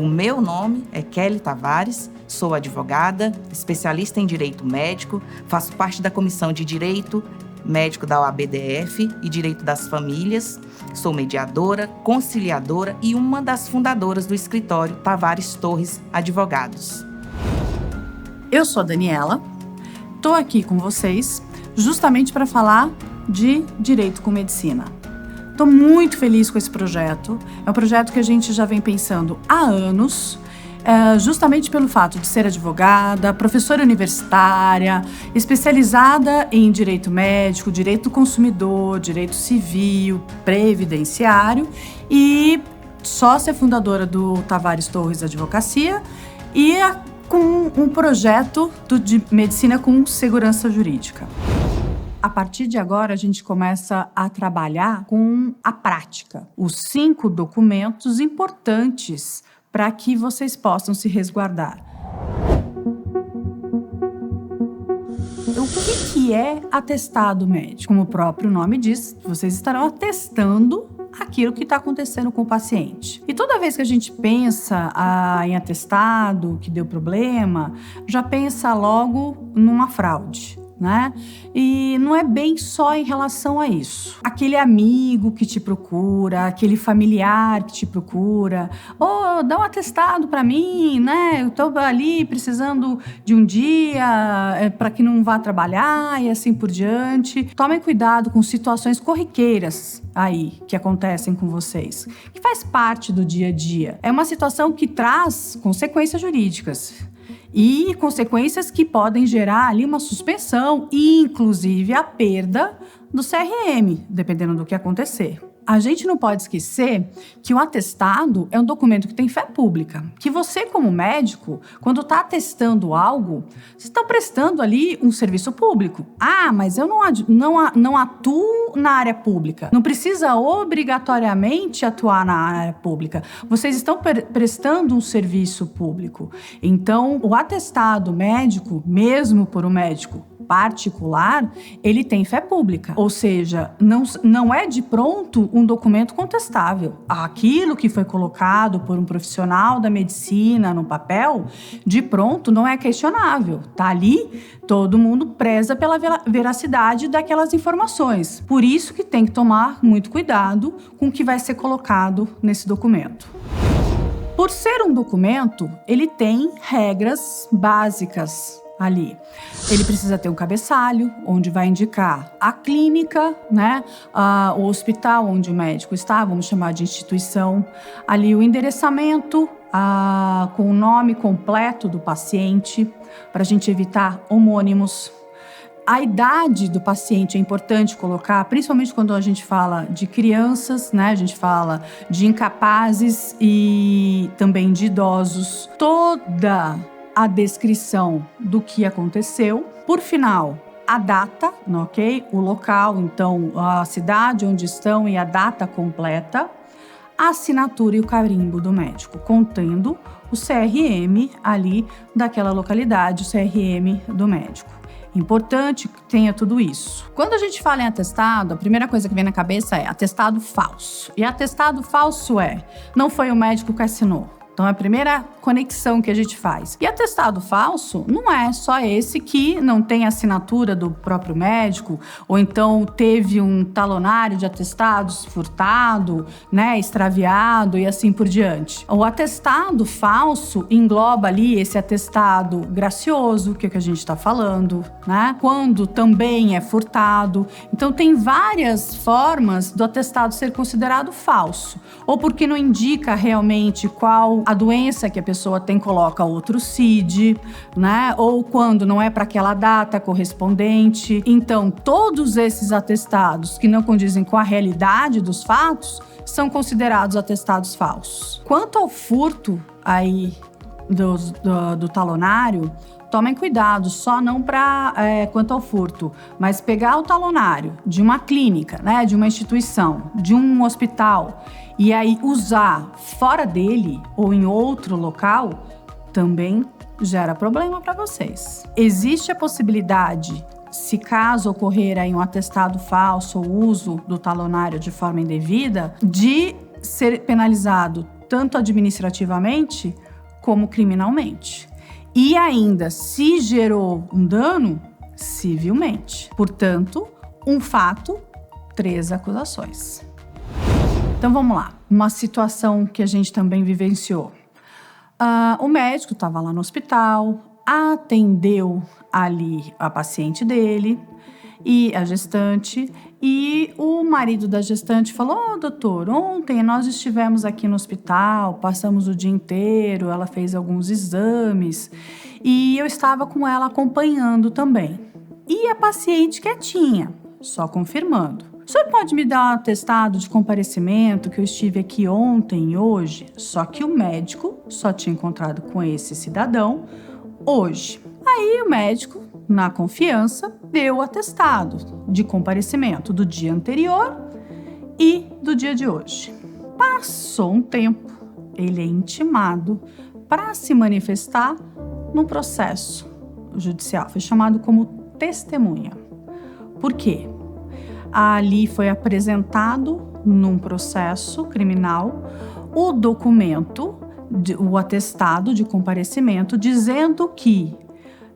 O meu nome é Kelly Tavares, sou advogada, especialista em direito médico, faço parte da Comissão de Direito Médico da OAB-DF e Direito das Famílias, sou mediadora, conciliadora e uma das fundadoras do escritório Tavares Torres Advogados. Eu sou a Daniela, estou aqui com vocês justamente para falar de Direito com Medicina. Estou muito feliz com esse projeto. É um projeto que a gente já vem pensando há anos, justamente pelo fato de ser advogada, professora universitária, especializada em direito médico, direito do consumidor, direito civil, previdenciário e sócia fundadora do Tavares Torres Advocacia e com um projeto de medicina com segurança jurídica. A partir de agora, a gente começa a trabalhar com a prática, os 5 documentos importantes para que vocês possam se resguardar. O que é atestado médico? Como o próprio nome diz, vocês estarão atestando aquilo que está acontecendo com o paciente. E toda vez que a gente pensa em atestado, que deu problema, já pensa logo numa fraude, né? E não é bem só em relação a isso. Aquele amigo que te procura, aquele familiar que te procura, dá um atestado para mim, né? Eu tô ali precisando de um dia para que não vá trabalhar e assim por diante. Tomem cuidado com situações corriqueiras aí que acontecem com vocês, que faz parte do dia a dia. É uma situação que traz consequências jurídicas. E consequências que podem gerar ali uma suspensão e, inclusive, a perda do CRM, dependendo do que acontecer. A gente não pode esquecer que o atestado é um documento que tem fé pública, que você, como médico, quando está atestando algo, você está prestando ali um serviço público. Mas eu não atuo na área pública. Não precisa obrigatoriamente atuar na área pública. Vocês estão prestando um serviço público. Então, o atestado médico, mesmo por um médico particular, ele tem fé pública. Ou seja, não é de pronto um documento contestável. Aquilo que foi colocado por um profissional da medicina no papel, de pronto não é questionável. Tá ali, todo mundo preza pela veracidade daquelas informações. Por isso que tem que tomar muito cuidado com o que vai ser colocado nesse documento. Por ser um documento, ele tem regras básicas ali. Ele precisa ter um cabeçalho, onde vai indicar a clínica, né? O hospital onde o médico está, vamos chamar de instituição. Ali o endereçamento, com o nome completo do paciente, para a gente evitar homônimos. A idade do paciente é importante colocar, principalmente quando a gente fala de crianças, né? A gente fala de incapazes e também de idosos. Toda a descrição do que aconteceu. Por final, a data, ok? O local, então, a cidade onde estão e a data completa. A assinatura e o carimbo do médico, contendo o CRM ali daquela localidade, o CRM do médico. Importante que tenha tudo isso. Quando a gente fala em atestado, a primeira coisa que vem na cabeça é atestado falso. E atestado falso não foi o médico que assinou. Então, é a primeira conexão que a gente faz. E atestado falso não é só esse que não tem assinatura do próprio médico, ou então teve um talonário de atestados furtado, né, extraviado e assim por diante. O atestado falso engloba ali esse atestado gracioso, que é o que a gente está falando, né? Quando também é furtado. Então, tem várias formas do atestado ser considerado falso. Ou porque não indica realmente qual a doença que a pessoa tem, coloca outro CID, né? Ou quando não é para aquela data correspondente. Então, todos esses atestados que não condizem com a realidade dos fatos são considerados atestados falsos. Quanto ao furto aí do talonário, tomem cuidado, só não quanto ao furto, mas pegar o talonário de uma clínica, né, de uma instituição, de um hospital, e aí usar fora dele ou em outro local, também gera problema para vocês. Existe a possibilidade, se caso ocorrer aí um atestado falso ou uso do talonário de forma indevida, de ser penalizado tanto administrativamente como criminalmente. E ainda, se gerou um dano, civilmente. Portanto, um fato, 3 acusações. Então vamos lá, uma situação que a gente também vivenciou. O médico estava lá no hospital, atendeu ali a paciente dele e a gestante, e o marido da gestante falou: doutor, ontem nós estivemos aqui no hospital, passamos o dia inteiro, ela fez alguns exames e eu estava com ela acompanhando também. E a paciente quietinha, só confirmando. O senhor pode me dar um atestado de comparecimento que eu estive aqui ontem e hoje? Só que o médico só tinha encontrado com esse cidadão hoje. Aí o médico, na confiança, deu o atestado de comparecimento do dia anterior e do dia de hoje. Passou um tempo, ele é intimado para se manifestar no processo judicial. Foi chamado como testemunha. Por quê? Ali foi apresentado num processo criminal o documento, o atestado de comparecimento, dizendo que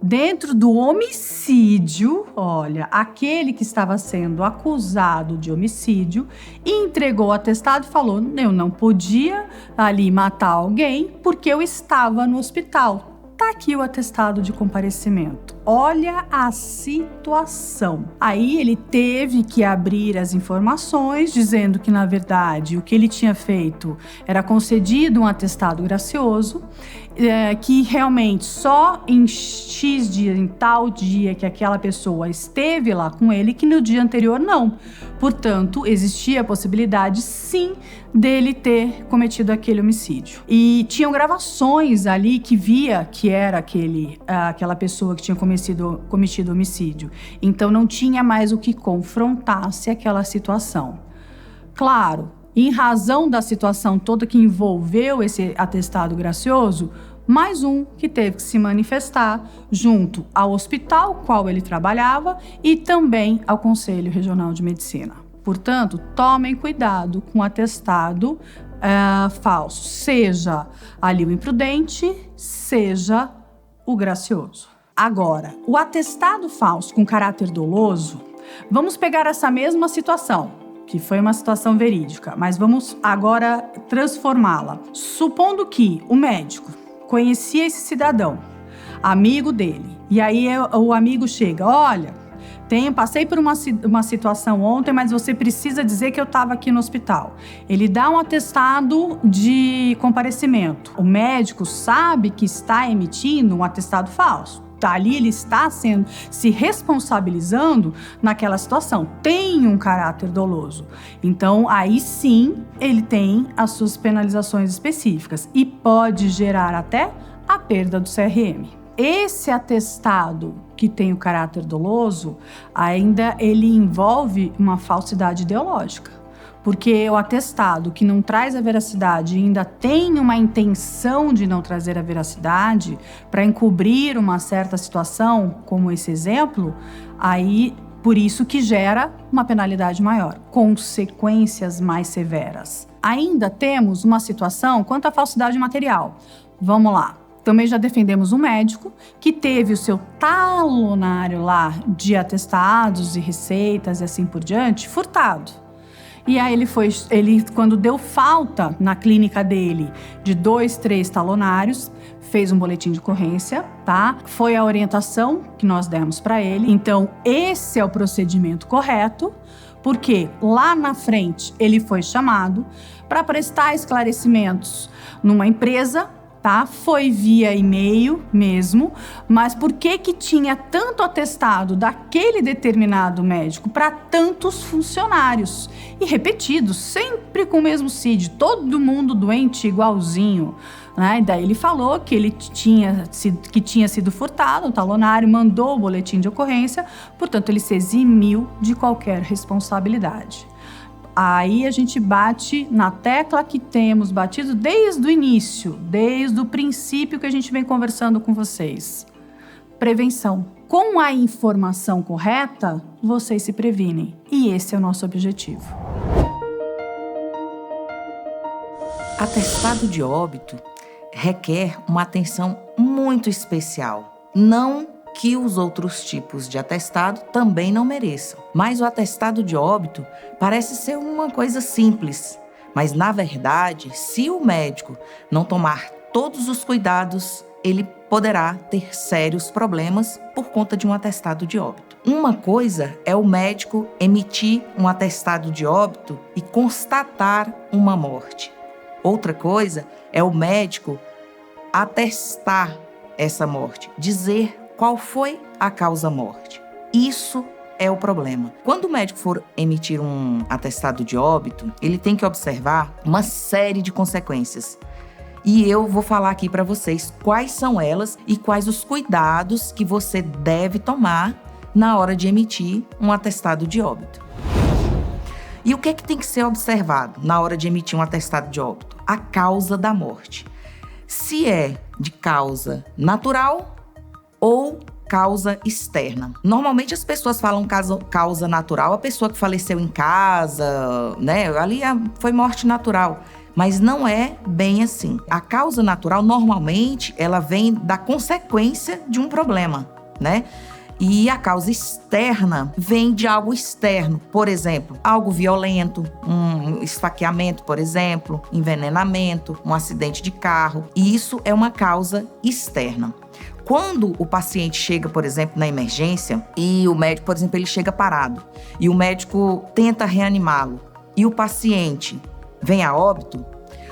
dentro do homicídio, olha, aquele que estava sendo acusado de homicídio entregou o atestado e falou: eu não podia ali matar alguém porque eu estava no hospital. Tá aqui o atestado de comparecimento. Olha a situação. Aí ele teve que abrir as informações, dizendo que, na verdade, o que ele tinha feito era concedido um atestado gracioso, que realmente só em X dia, em tal dia que aquela pessoa esteve lá com ele, que no dia anterior não. Portanto, existia a possibilidade, sim, dele ter cometido aquele homicídio. E tinham gravações ali que via que era aquela pessoa que tinha cometido homicídio. Então, não tinha mais o que confrontasse aquela situação. Claro, em razão da situação toda que envolveu esse atestado gracioso, mais um que teve que se manifestar junto ao hospital qual ele trabalhava e também ao Conselho Regional de Medicina. Portanto, tomem cuidado com o atestado falso, seja ali o imprudente, seja o gracioso. Agora, o atestado falso com caráter doloso, vamos pegar essa mesma situação, que foi uma situação verídica, mas vamos agora transformá-la. Supondo que o médico conhecia esse cidadão, amigo dele, e aí o amigo chega: olha, passei por uma situação ontem, mas você precisa dizer que eu estava aqui no hospital. Ele dá um atestado de comparecimento. O médico sabe que está emitindo um atestado falso. Ali ele está se responsabilizando naquela situação. Tem um caráter doloso. Então, aí sim, ele tem as suas penalizações específicas e pode gerar até a perda do CRM. Esse atestado que tem o caráter doloso, ainda ele envolve uma falsidade ideológica. Porque o atestado que não traz a veracidade e ainda tem uma intenção de não trazer a veracidade para encobrir uma certa situação, como esse exemplo, aí por isso que gera uma penalidade maior, consequências mais severas. Ainda temos uma situação quanto à falsidade material. Vamos lá. Também já defendemos um médico que teve o seu talonário lá de atestados e receitas e assim por diante furtado. E aí ele quando deu falta na clínica dele de 2, 3 talonários, fez um boletim de ocorrência, tá? Foi a orientação que nós demos para ele. Então, esse é o procedimento correto, porque lá na frente ele foi chamado para prestar esclarecimentos numa empresa, tá? Foi via e-mail mesmo, mas por que tinha tanto atestado daquele determinado médico para tantos funcionários? E repetidos, sempre com o mesmo CID, todo mundo doente igualzinho, né? E daí ele falou que ele tinha sido furtado, o talonário, mandou o boletim de ocorrência, portanto ele se eximiu de qualquer responsabilidade. Aí a gente bate na tecla que temos batido desde o início, desde o princípio que a gente vem conversando com vocês. Prevenção. Com a informação correta, vocês se previnem. E esse é o nosso objetivo. Atestado de óbito requer uma atenção muito especial. Não que os outros tipos de atestado também não mereçam, mas o atestado de óbito parece ser uma coisa simples. Mas, na verdade, se o médico não tomar todos os cuidados, ele poderá ter sérios problemas por conta de um atestado de óbito. Uma coisa é o médico emitir um atestado de óbito e constatar uma morte. Outra coisa é o médico atestar essa morte, dizer qual foi a causa-morte. Isso é o problema. Quando o médico for emitir um atestado de óbito, ele tem que observar uma série de consequências. E eu vou falar aqui para vocês quais são elas e quais os cuidados que você deve tomar na hora de emitir um atestado de óbito. E o que tem que ser observado na hora de emitir um atestado de óbito? A causa da morte. Se é de causa natural ou causa externa. Normalmente as pessoas falam causa natural, a pessoa que faleceu em casa, né? Ali foi morte natural. Mas não é bem assim. A causa natural, normalmente, ela vem da consequência de um problema, né? E a causa externa vem de algo externo. Por exemplo, algo violento, um esfaqueamento, por exemplo, envenenamento, um acidente de carro. E isso é uma causa externa. Quando o paciente chega, por exemplo, na emergência e o médico, por exemplo, ele chega parado e o médico tenta reanimá-lo e o paciente vem a óbito,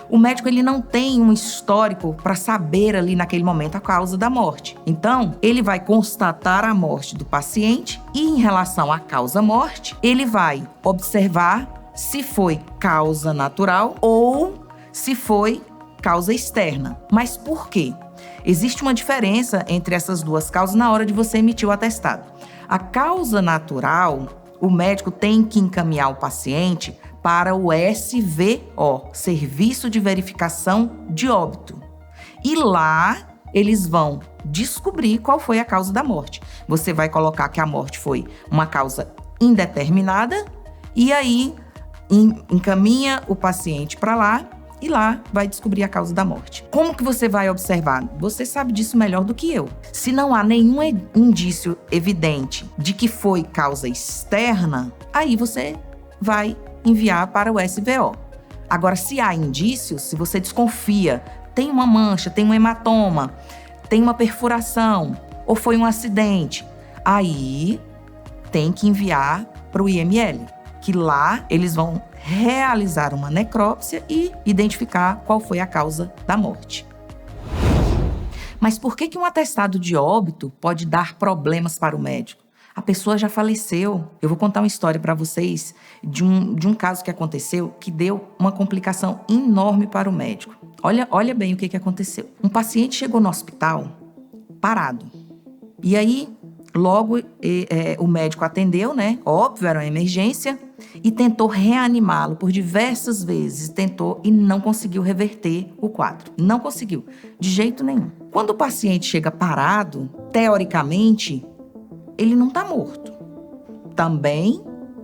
o médico ele não tem um histórico para saber ali naquele momento a causa da morte. Então, ele vai constatar a morte do paciente e em relação à causa-morte, ele vai observar se foi causa natural ou se foi causa externa. Mas por quê? Existe uma diferença entre essas duas causas na hora de você emitir o atestado. A causa natural, o médico tem que encaminhar o paciente para o SVO, Serviço de Verificação de Óbito. E lá, eles vão descobrir qual foi a causa da morte. Você vai colocar que a morte foi uma causa indeterminada e aí encaminha o paciente para lá e lá vai descobrir a causa da morte. Como que você vai observar? Você sabe disso melhor do que eu. Se não há nenhum indício evidente de que foi causa externa, aí você vai enviar para o SVO. Agora, se há indícios, se você desconfia, tem uma mancha, tem um hematoma, tem uma perfuração ou foi um acidente, aí tem que enviar para o IML, que lá eles vão realizar uma necrópsia e identificar qual foi a causa da morte. Mas por que um atestado de óbito pode dar problemas para o médico? A pessoa já faleceu. Eu vou contar uma história para vocês de um caso que aconteceu que deu uma complicação enorme para o médico. Olha bem o que aconteceu. Um paciente chegou no hospital parado. E aí, logo o médico atendeu, né? Óbvio, era uma emergência. E tentou reanimá-lo por diversas vezes. Tentou e não conseguiu reverter o quadro. Não conseguiu, de jeito nenhum. Quando o paciente chega parado, teoricamente, ele não está morto. Também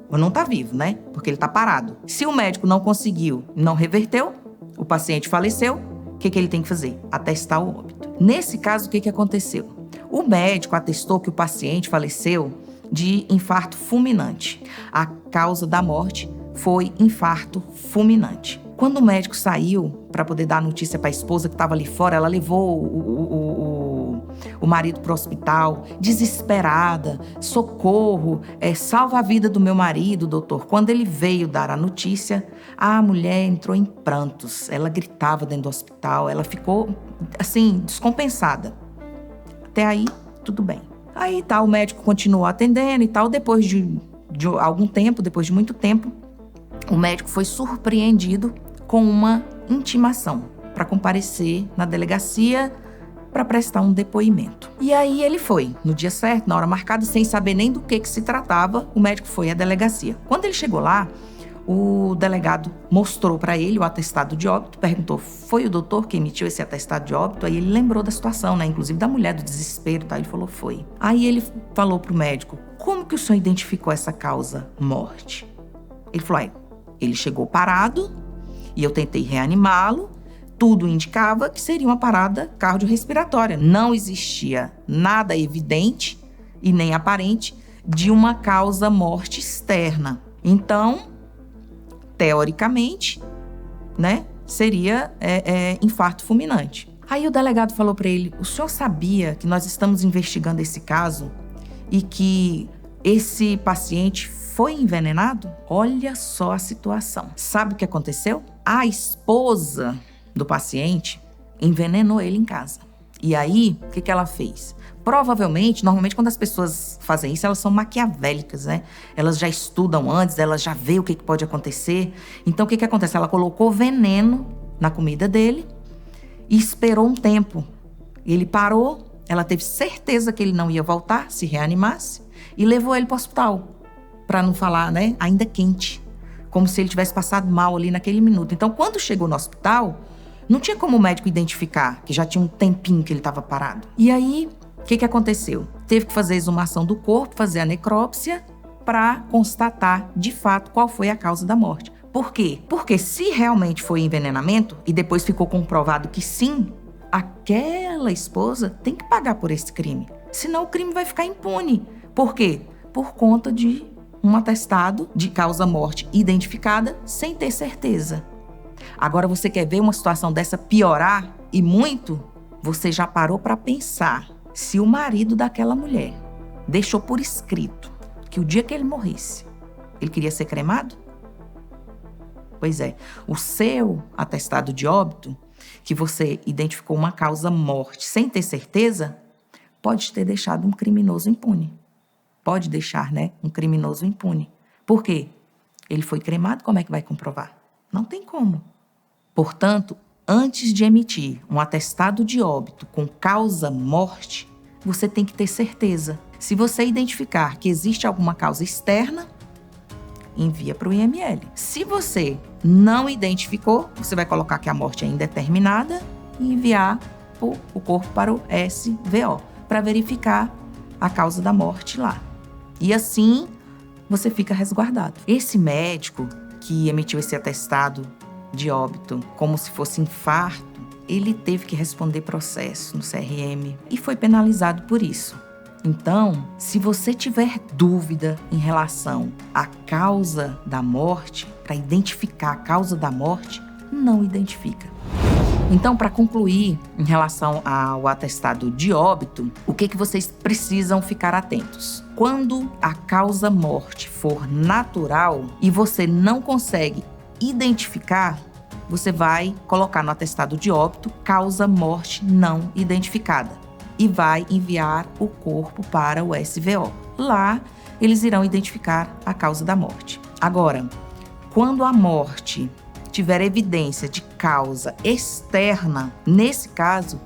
não está vivo, né? Porque ele está parado. Se o médico não conseguiu, não reverteu, o paciente faleceu, o que ele tem que fazer? Atestar o óbito. Nesse caso, o que aconteceu? O médico atestou que o paciente faleceu de infarto fulminante. A causa da morte foi infarto fulminante. Quando o médico saiu para poder dar a notícia para a esposa que estava ali fora, ela levou o marido para o hospital, desesperada, socorro, salva a vida do meu marido, doutor. Quando ele veio dar a notícia, a mulher entrou em prantos, ela gritava dentro do hospital, ela ficou, assim, descompensada. Até aí, tudo bem. Aí o médico continuou atendendo e tal, depois de algum tempo, depois de muito tempo, o médico foi surpreendido com uma intimação para comparecer na delegacia para prestar um depoimento. E aí ele foi, no dia certo, na hora marcada, sem saber nem do que se tratava, o médico foi à delegacia. Quando ele chegou lá, o delegado mostrou para ele o atestado de óbito, perguntou, foi o doutor que emitiu esse atestado de óbito? Aí ele lembrou da situação, né? Inclusive da mulher, do desespero, tá? Ele falou, foi. Aí ele falou pro médico, como que o senhor identificou essa causa morte? Ele falou, ele chegou parado e eu tentei reanimá-lo. Tudo indicava que seria uma parada cardiorrespiratória. Não existia nada evidente e nem aparente de uma causa morte externa. Então, teoricamente, né, seria infarto fulminante. Aí o delegado falou para ele: o senhor sabia que nós estamos investigando esse caso e que esse paciente foi envenenado? Olha só a situação. Sabe o que aconteceu? A esposa do paciente envenenou ele em casa. E aí, o que ela fez? Provavelmente, normalmente quando as pessoas fazem isso, elas são maquiavélicas, né? Elas já estudam antes, elas já veem o que pode acontecer. Então, o que acontece? Ela colocou veneno na comida dele e esperou um tempo. Ele parou, ela teve certeza que ele não ia voltar, se reanimasse, e levou ele para o hospital. Para não falar, né? Ainda quente. Como se ele tivesse passado mal ali naquele minuto. Então, quando chegou no hospital, não tinha como o médico identificar, que já tinha um tempinho que ele estava parado. E aí, o que aconteceu? Teve que fazer a exumação do corpo, fazer a necrópsia, para constatar, de fato, qual foi a causa da morte. Por quê? Porque se realmente foi envenenamento, e depois ficou comprovado que sim, aquela esposa tem que pagar por esse crime. Senão o crime vai ficar impune. Por quê? Por conta de um atestado de causa-morte identificada sem ter certeza. Agora, você quer ver uma situação dessa piorar e muito? Você já parou para pensar se o marido daquela mulher deixou por escrito que o dia que ele morresse, ele queria ser cremado? Pois é, o seu atestado de óbito, que você identificou uma causa-morte sem ter certeza, pode ter deixado um criminoso impune. Pode deixar, né, um criminoso impune. Por quê? Ele foi cremado, como é que vai comprovar? Não tem como. Portanto, antes de emitir um atestado de óbito com causa-morte, você tem que ter certeza. Se você identificar que existe alguma causa externa, envia para o IML. Se você não identificou, você vai colocar que a morte é indeterminada e enviar o corpo para o SVO, para verificar a causa da morte lá. E assim, você fica resguardado. Esse médico que emitiu esse atestado de óbito como se fosse infarto, ele teve que responder processo no CRM e foi penalizado por isso. Então, se você tiver dúvida em relação à causa da morte, para identificar a causa da morte, não identifica. Então, para concluir, em relação ao atestado de óbito, o que vocês precisam ficar atentos? Quando a causa-morte for natural e você não consegue identificar, você vai colocar no atestado de óbito causa-morte não identificada e vai enviar o corpo para o SVO. Lá, eles irão identificar a causa da morte. Agora, quando a morte tiver evidência de causa externa, nesse caso,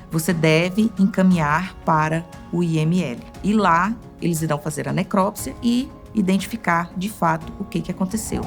você deve encaminhar para o IML. E lá, eles irão fazer a necrópsia e identificar, de fato, o que aconteceu.